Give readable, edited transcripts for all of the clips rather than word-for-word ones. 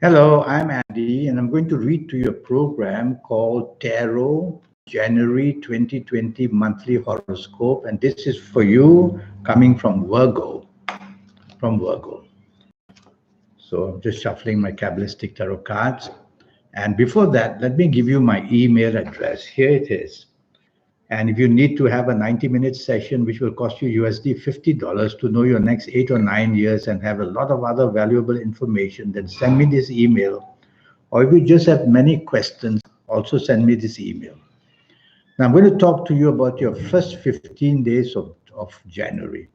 Hello, I'm Andy, and I'm going to read to you a program called Tarot January 2020 Monthly Horoscope. And this is for you coming from Virgo. From Virgo. So I'm just shuffling my Kabbalistic tarot cards. And before that, let me give you my email address. Here it is. And if you need to have a 90-minute session, which will cost you USD $50 to know your next 8 or 9 years and have a lot of other valuable information, then send me this email. Or if you just have many questions, also send me this email. Now, I'm going to talk to you about your first 15 days of January.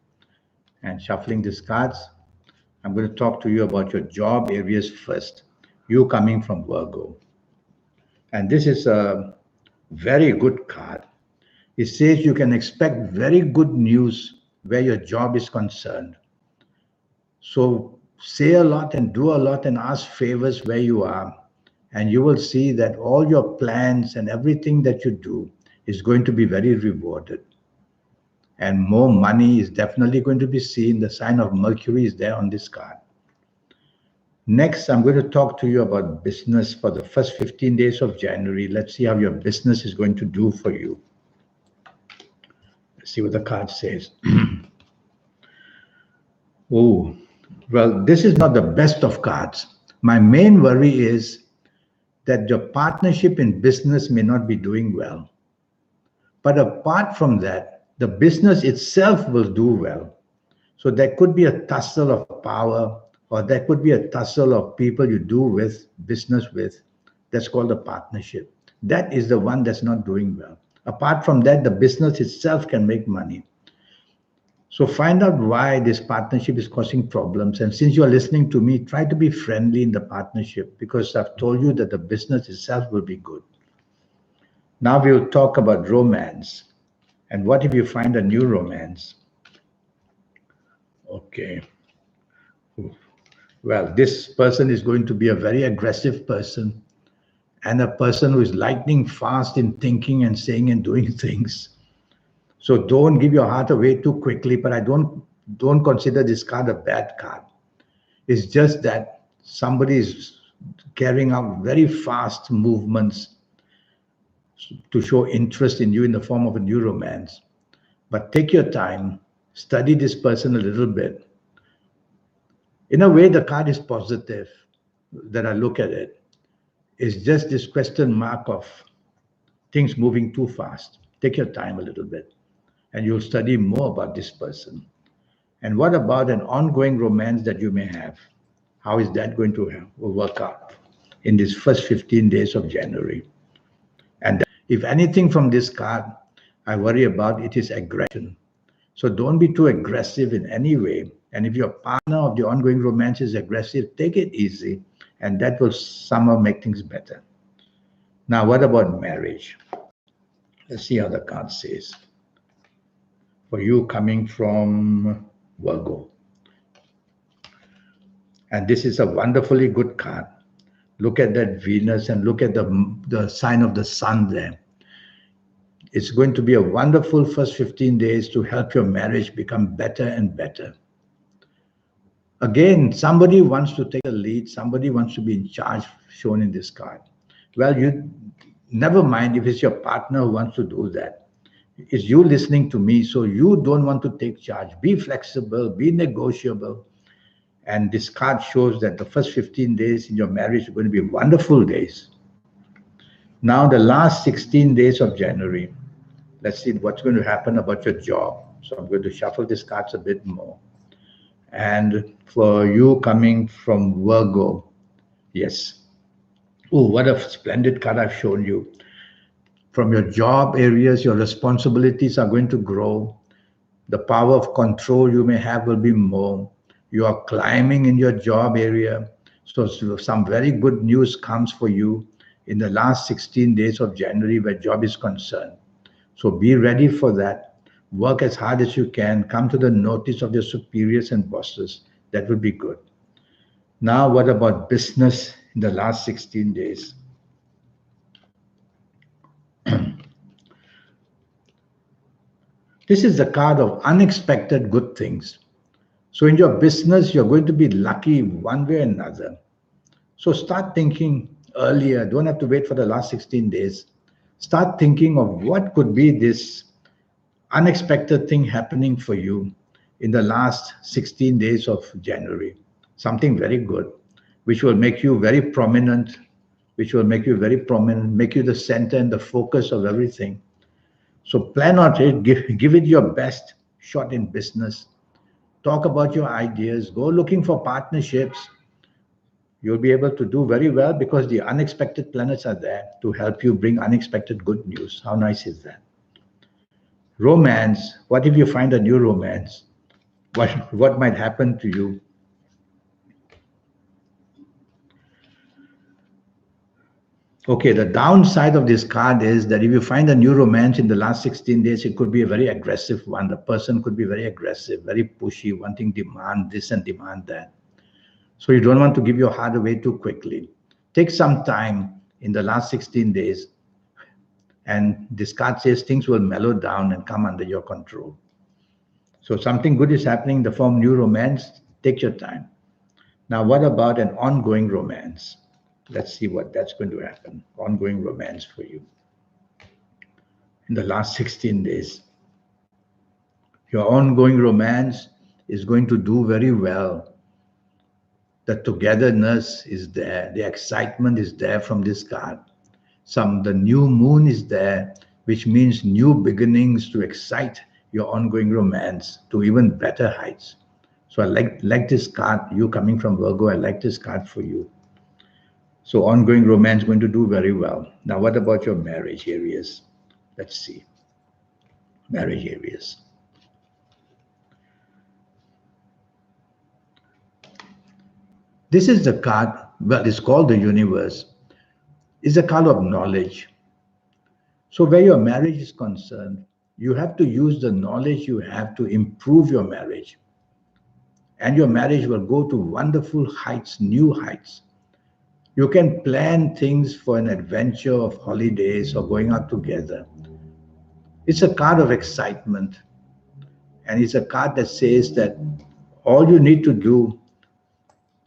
And shuffling these cards, I'm going to talk to you about your job areas first. You coming from Virgo. And this is a very good card. It says you can expect very good news where your job is concerned. So say a lot and do a lot and ask favors where you are. And you will see that all your plans and everything that you do is going to be very rewarded. And more money is definitely going to be seen. The sign of Mercury is there on this card. Next, I'm going to talk to you about business for the first 15 days of January. Let's see how your business is going to do for you. Let's see what the card says. Oh, well, this is not the best of cards. My main worry is that your partnership in business may not be doing well. But apart from that, the business itself will do well. So there could be a tussle of power, or there could be a tussle of people you do with business with. That's called a partnership. That is the one that's not doing well. Apart from that, the business itself can make money. So find out why this partnership is causing problems. And since you're listening to me, try to be friendly in the partnership because I've told you that the business itself will be good. Now we'll talk about romance. And what if you find a new romance? Okay. Well, this person is going to be a very aggressive person and a person who is lightning fast in thinking and saying and doing things. So don't give your heart away too quickly, but I don't consider this card a bad card. It's just that somebody is carrying out very fast movements to show interest in you in the form of a new romance. But take your time, study this person a little bit. In a way, the card is positive that I look at it. It's just this question mark of things moving too fast. Take your time a little bit and you'll study more about this person. And what about an ongoing romance that you may have? How is that going to work out in these first 15 days of January? And if anything from this card I worry about, it is aggression. So don't be too aggressive in any way. And if your partner of the ongoing romance is aggressive, take it easy, and that will somehow make things better. Now, what about marriage? Let's see how the card says. For you coming from Virgo. And this is a wonderfully good card. Look at that Venus and look at the sign of the sun there. It's going to be a wonderful first 15 days to help your marriage become better and better. Again, somebody wants to take the lead, somebody wants to be in charge, shown in this card. Well, you never mind if it's your partner who wants to do that. It's you listening to me, so you don't want to take charge. Be flexible, be negotiable. And this card shows that the first 15 days in your marriage are going to be wonderful days. Now, the last 16 days of January, let's see what's going to happen about your job. So I'm going to shuffle these cards a bit more. And for you coming from Virgo, yes. Oh, what a splendid card I've shown you. From your job areas, your responsibilities are going to grow. The power of control you may have will be more. You are climbing in your job area. So some very good news comes for you in the last 16 days of January where job is concerned. So be ready for that. Work as hard as you can. Come to the notice of your superiors and bosses. That would be good. Now, what about business in the last 16 days? This is the card of unexpected good things. So in your business, you're going to be lucky one way or another. So start thinking earlier. Don't have to wait for the last 16 days. Start thinking of what could be this unexpected thing happening for you in the last 16 days of January. Something very good, which will make you very prominent, make you the center and the focus of everything. So plan on it, give it your best shot in business. Talk about your ideas, go looking for partnerships. You'll be able to do very well because the unexpected planets are there to help you bring unexpected good news. How nice is that? Romance. What if you find a new romance? What might happen to you? Okay, the downside of this card is that if you find a new romance in the last 16 days, it could be a very aggressive one. The person could be very aggressive, very pushy, wanting demand this and demand that. So you don't want to give your heart away too quickly. Take some time in the last 16 days, and this card says things will mellow down and come under your control. So something good is happening in the form of new romance. Take your time. Now, what about an ongoing romance? Let's see what that's going to happen. Ongoing romance for you in the last 16 days. Your ongoing romance is going to do very well. The togetherness is there, the excitement is there from this card. The new moon is there, which means new beginnings to excite your ongoing romance to even better heights. So I like this card. You coming from Virgo, I like this card for you. So ongoing romance going to do very well. Now, what about your marriage areas? Let's see. Marriage areas. This is the card, well, it's called the universe. It's a card of knowledge. So where your marriage is concerned, you have to use the knowledge you have to improve your marriage. And your marriage will go to wonderful heights, new heights. You can plan things for an adventure of holidays or going out together. It's a card of excitement. And it's a card that says that all you need to do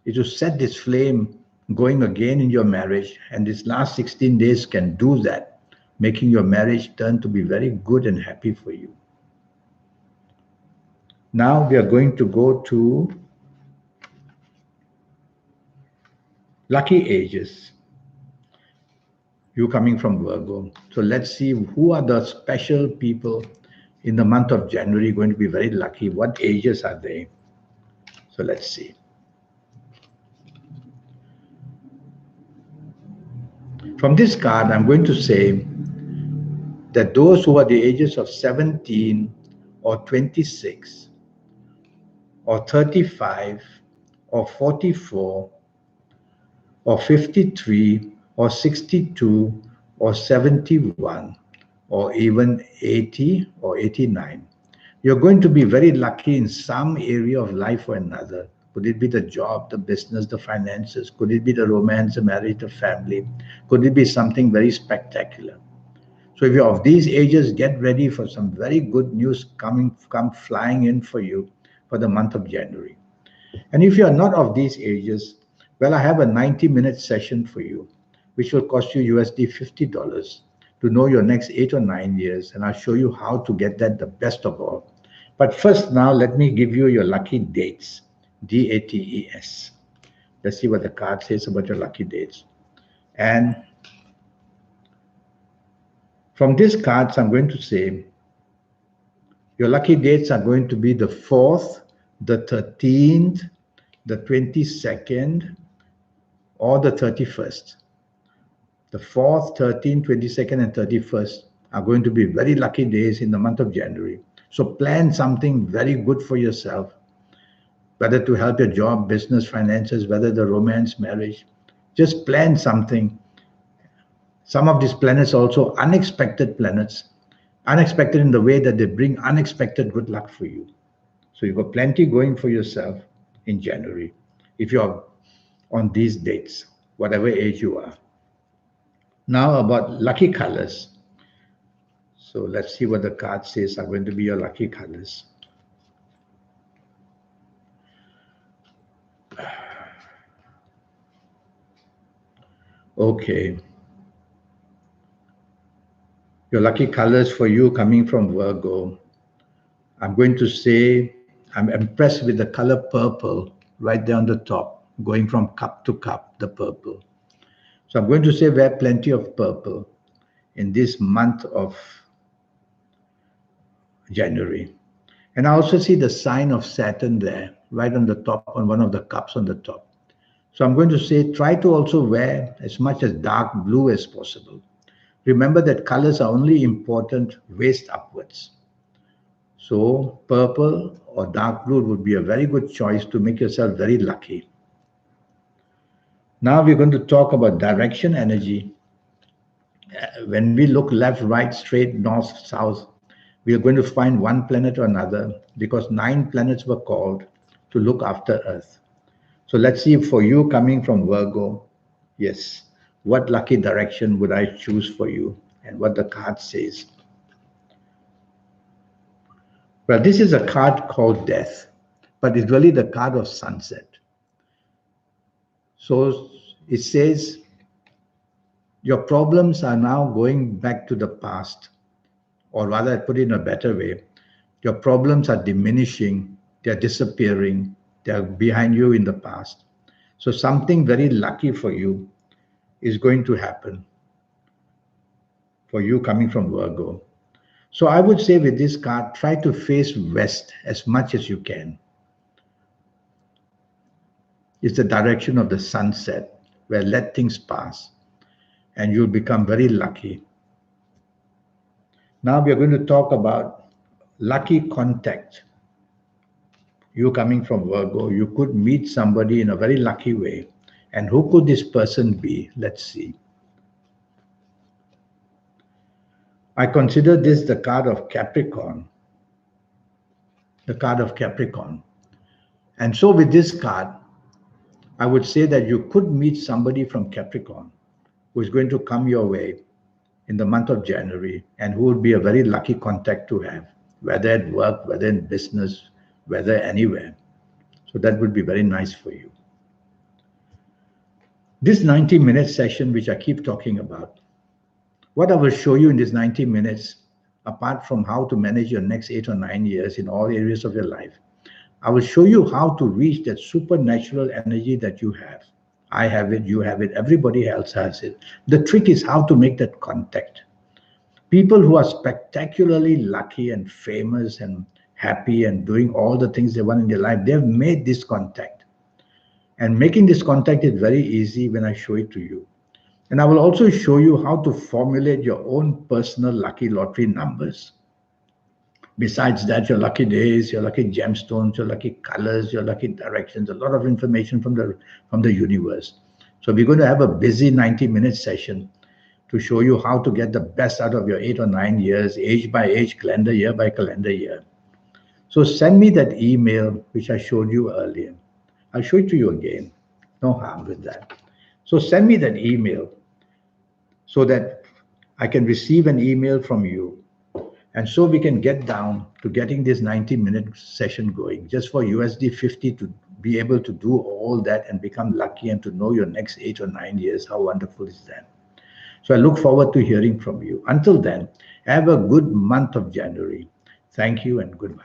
is to set this flame going again in your marriage. And this last 16 days can do that, making your marriage turn to be very good and happy for you. Now we are going to go to lucky ages. You coming from Virgo. So let's see who are the special people in the month of January going to be very lucky. What ages are they? So let's see. From this card, I'm going to say that those who are the ages of 17 or 26 or 35 or 44 or 53 or 62 or 71 or even 80 or 89. You're going to be very lucky in some area of life or another. Could it be the job, the business, the finances? Could it be the romance, the marriage, the family? Could it be something very spectacular? So if you're of these ages, get ready for some very good news come flying in for you for the month of January. And if you are not of these ages, well, I have a 90-minute session for you, which will cost you USD $50 to know your next 8 or 9 years. And I'll show you how to get that the best of all. But first, now let me give you your lucky dates. DATES. Let's see what the card says about your lucky dates. And from these cards, I'm going to say your lucky dates are going to be the 4th, the 13th, the 22nd, or the 31st. The 4th, 13th, 22nd, and 31st are going to be very lucky days in the month of January. So plan something very good for yourself, whether to help your job, business, finances, whether the romance, marriage. Just plan something. Some of these planets are also unexpected planets, unexpected in the way that they bring unexpected good luck for you. So you've got plenty going for yourself in January if you're on these dates, whatever age you are. Now about lucky colors. So let's see what the card says are going to be your lucky colors. Okay. Your lucky colors for you coming from Virgo. I'm going to say I'm impressed with the color purple right there on the top, going from cup to cup, the purple. So I'm going to say wear plenty of purple in this month of January. And I also see the sign of Saturn there, right on the top, on one of the cups on the top. So I'm going to say try to also wear as much as dark blue as possible. Remember that colors are only important waist upwards. So purple or dark blue would be a very good choice to make yourself very lucky. Now we're going to talk about direction energy. When we look left, right, straight, north, south, we are going to find one planet or another because 9 planets were called to look after Earth. So let's see for you coming from Virgo. Yes, what lucky direction would I choose for you and what the card says? Well, this is a card called Death, but it's really the card of sunset. So it says your problems are now going back to the past, or rather, I put it in a better way, your problems are diminishing, they're disappearing, they're behind you in the past. So something very lucky for you is going to happen for you coming from Virgo. So I would say with this card, try to face west as much as you can. It's the direction of the sunset where let things pass and you'll become very lucky. Now we are going to talk about lucky contact. You coming from Virgo, you could meet somebody in a very lucky way. And who could this person be? Let's see. I consider this the card of Capricorn. The card of Capricorn. And so with this card, I would say that you could meet somebody from Capricorn who is going to come your way in the month of January and who would be a very lucky contact to have, whether at work, whether in business, whether anywhere. So that would be very nice for you. This 90-minute session, which I keep talking about, what I will show you in this 90 minutes, apart from how to manage your next 8 or 9 years in all areas of your life, I will show you how to reach that supernatural energy that you have. I have it, you have it, everybody else has it. The trick is how to make that contact. People who are spectacularly lucky and famous and happy and doing all the things they want in their life, they've made this contact. And making this contact is very easy when I show it to you. And I will also show you how to formulate your own personal lucky lottery numbers. Besides that, your lucky days, your lucky gemstones, your lucky colors, your lucky directions, a lot of information from the universe. So we're going to have a busy 90-minute session to show you how to get the best out of your 8 or 9 years, age by age, calendar year by calendar year. So send me that email which I showed you earlier. I'll show it to you again. No harm with that. So send me that email so that I can receive an email from you. And so we can get down to getting this 90-minute session going, just for USD 50 to be able to do all that and become lucky and to know your next 8 or 9 years. How wonderful is that? So I look forward to hearing from you. Until then, have a good month of January. Thank you and goodbye.